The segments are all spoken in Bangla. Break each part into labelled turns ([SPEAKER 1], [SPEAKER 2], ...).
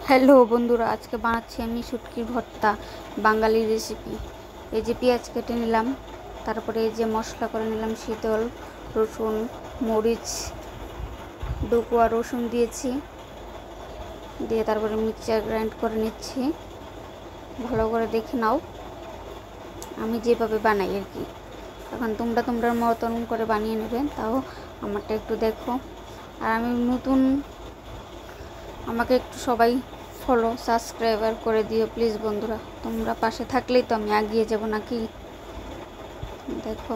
[SPEAKER 1] হ্যালো বন্ধুরা, আজকে বানাচ্ছি আমি শুটকির ভর্তা, বাঙালি রেসিপি। এই যে পেঁয়াজ কেটে নিলাম, তারপরে এই যে মশলা করে নিলাম, শীতল রসুন, মরিচ, ডুকুয়া রসুন দিয়েছি, দিয়ে তারপরে মিক্সচার গ্রাইন্ড করে নিচ্ছি। ভালো করে দেখে নাও, আমি যেভাবে বানাই আর কি। এখন তোমরা মতন করে বানিয়ে নেবে, তাও আমারটা একটু দেখো। আর আমি নতুন, আমাকে একটু সবাই ফলো সাবস্ক্রাইবার করে দিও প্লিজ বন্ধুরা। তোমরা পাশে থাকলেই তো আমি এগিয়ে যাব নাকি। দেখো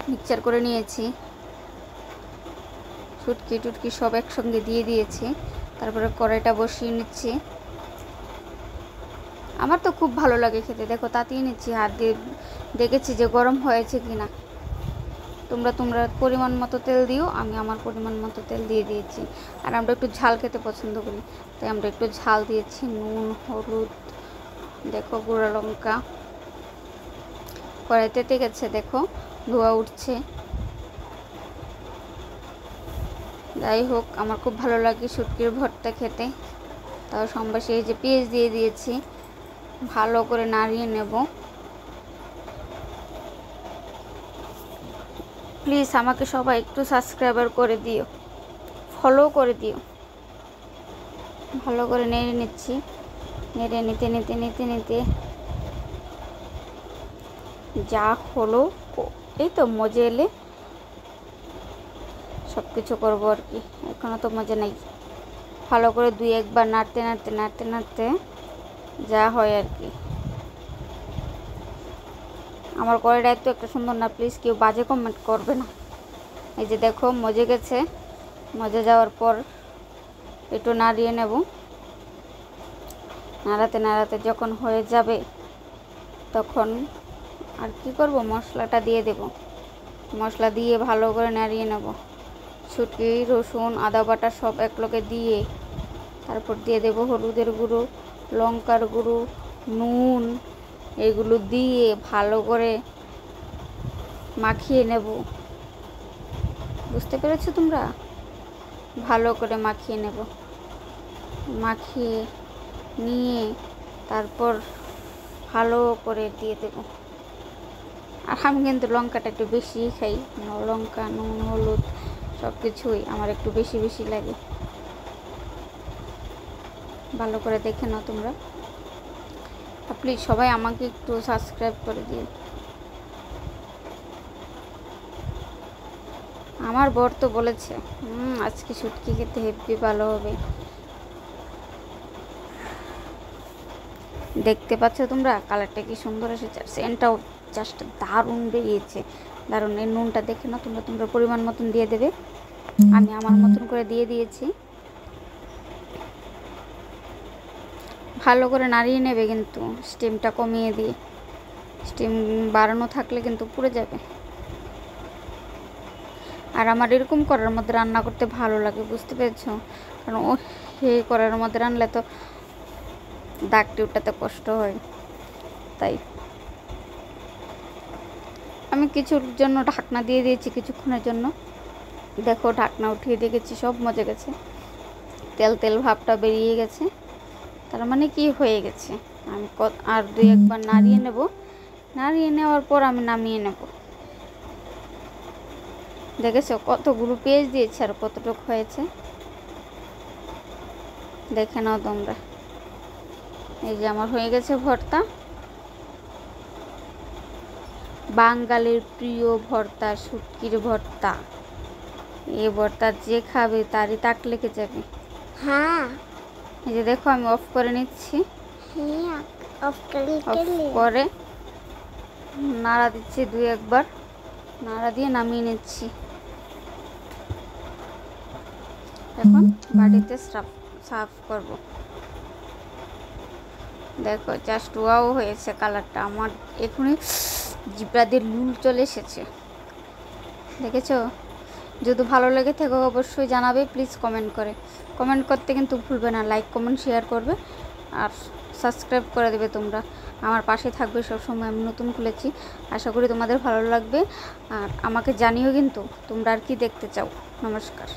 [SPEAKER 1] মিক্সচার করে নিয়েছি, শুটকি টুটকি সব একসঙ্গে দিয়ে দিয়েছি। তারপরে কড়াইটা বসিয়ে নিচ্ছি। আমার তো খুব ভালো লাগে খেতে। দেখো তাতিয়ে নিচ্ছি হাত দিয়ে, দেখেছি যে গরম হয়েছে কিনা। তোমরা পরিমাণ মতো তেল দিও, আমি আমার পরিমাণ মতো তেল দিয়ে দিয়েছি। আর আমরা একটু ঝাল খেতে পছন্দ করি, তাই আমরা একটু ঝাল দিয়েছি। নুন, হলুদ, দেখো গুঁড়া লঙ্কা। কড়াইতে তেতে গেছে, দেখো ধোয়া উঠছে। যাই হোক, আমার খুব ভালো লাগে শুটকির ভর্তা খেতে। তাও সম্বাসে এই যে পেঁয়াজ দিয়ে দিয়েছি, ভালো করে নাড়িয়ে নেব। প্লিজ আমাকে সবাই একটু সাবস্ক্রাইবার করে দিও, ফলো করে দিও। ভালো করে নেড়ে নিচ্ছি, নেড়ে নিতে নিতে নিতে নিতে যা হলো, এই তো মজে এলে সব কিছু করবো আর কি। এখনও তো মজা নেই। ভালো করে দুই একবার নাড়তে নাড়তে নাড়তে নাড়তে যা হয় আর কি। আমার কড়াইটা তো একটা সুন্দর না, প্লিজ কেউ বাজে কমেন্ট করবে না। এই যে দেখো মজে গেছে। মজে যাওয়ার পর একটু নাড়িয়ে নেব। নাড়াতে নাড়াতে যখন হয়ে যাবে, তখন আর কি করব, মশলাটা দিয়ে দেব। মশলা দিয়ে ভালো করে নাড়িয়ে নেব। শুটকি, রসুন, আদা বাটা সব একলগে দিয়ে তারপর দিয়ে দেব হলুদের গুঁড়ো, লঙ্কার গুঁড়ো, নুন। এগুলো দিয়ে ভালো করে মাখিয়ে নেব। বুঝতে পেরেছো তোমরা? ভালো করে মাখিয়ে নেব। মাখিয়ে নিয়ে তারপর ভালো করে দিয়ে দেব। আর আমি কিন্তু লঙ্কাটা একটু বেশিই খাই। লঙ্কা, নুন, হলুদ সব কিছুই আমার একটু বেশি বেশি লাগে। ভালো করে দেখে নাও তোমরা। প্লিজ সবাই আমাকে একটু সাবস্ক্রাইব করে দিও। আমার বর তো বলেছে আজকে শুটকি খেতে হেব্বি ভালো হবে। দেখতে পাচ্ছ তোমরা কালারটা কি সুন্দর এসেছে, আর সেন্টটাও জাস্ট দারুণ বেরিয়েছে, দারুণ। এই নুনটা দেখে না তোমরা পরিমাণ মতন দিয়ে দেবে। আমি আমার মতন করে দিয়ে দিয়েছি। ভালো করে নাড়িয়ে নেবে কিন্তু, স্টিমটা কমিয়ে দিয়ে। স্টিম বাড়ানো থাকলে কিন্তু পুড়ে যাবে। আর আমার এরকম করার মধ্যে রান্না করতে ভালো লাগে, বুঝতে পেরেছ? কারণ ও সেই করার মধ্যে রান্নালে তো দাগটি উঠাতে কষ্ট হয়। তাই আমি কিছুর জন্য ঢাকনা দিয়ে দিয়েছি, কিছুক্ষণের জন্য। দেখো ঢাকনা উঠিয়ে দেখেছি সব মজে গেছে, তেল তেল ভাবটা বেরিয়ে গেছে। তার মানে কি হয়ে গেছে। আমি আর দুই একবার নাড়িয়ে নেব। নাড়িয়ে নেওয়ার পর আমি নামিয়ে নেব। দেখেছো কতগুলো পেঁয়াজ দিয়েছে আর কতটুকু হয়েছে, দেখে নাও তোমরা। এই যে আমার হয়ে গেছে ভর্তা, বাঙালির প্রিয় ভর্তা, শুটকির ভর্তা। এই ভর্তা যে খাবে তারই তাক লেগে যাবে।
[SPEAKER 2] হ্যাঁ,
[SPEAKER 1] এই যে দেখো আমি অফ করে নিচ্ছি।
[SPEAKER 2] অফ
[SPEAKER 1] করে নাড়া দিচ্ছি দুই একবার, নাড়া দিয়ে নামিয়ে নিচ্ছি। এখন বাড়িতে সার্ভ করব। দেখো জাস্ট ওয়াও হয়েছে কালারটা। আমার এখনই জিব্রা দিয়ে লুল চলে এসেছে, দেখেছো? যদি ভালো লেগে থাকে অবশ্যই জানাবে প্লিজ কমেন্ট করতে কিন্তু ভুলবে না। লাইক, কমেন্ট, শেয়ার করবে আর সাবস্ক্রাইব করে দেবে তোমরা। আমার পাশে থাকবে সবসময়। আমি নতুন খুলেছি, আশা করি তোমাদের ভালো লাগবে। আর আমাকে জানিও কিন্তু তোমরা আর কি দেখতে চাও। নমস্কার।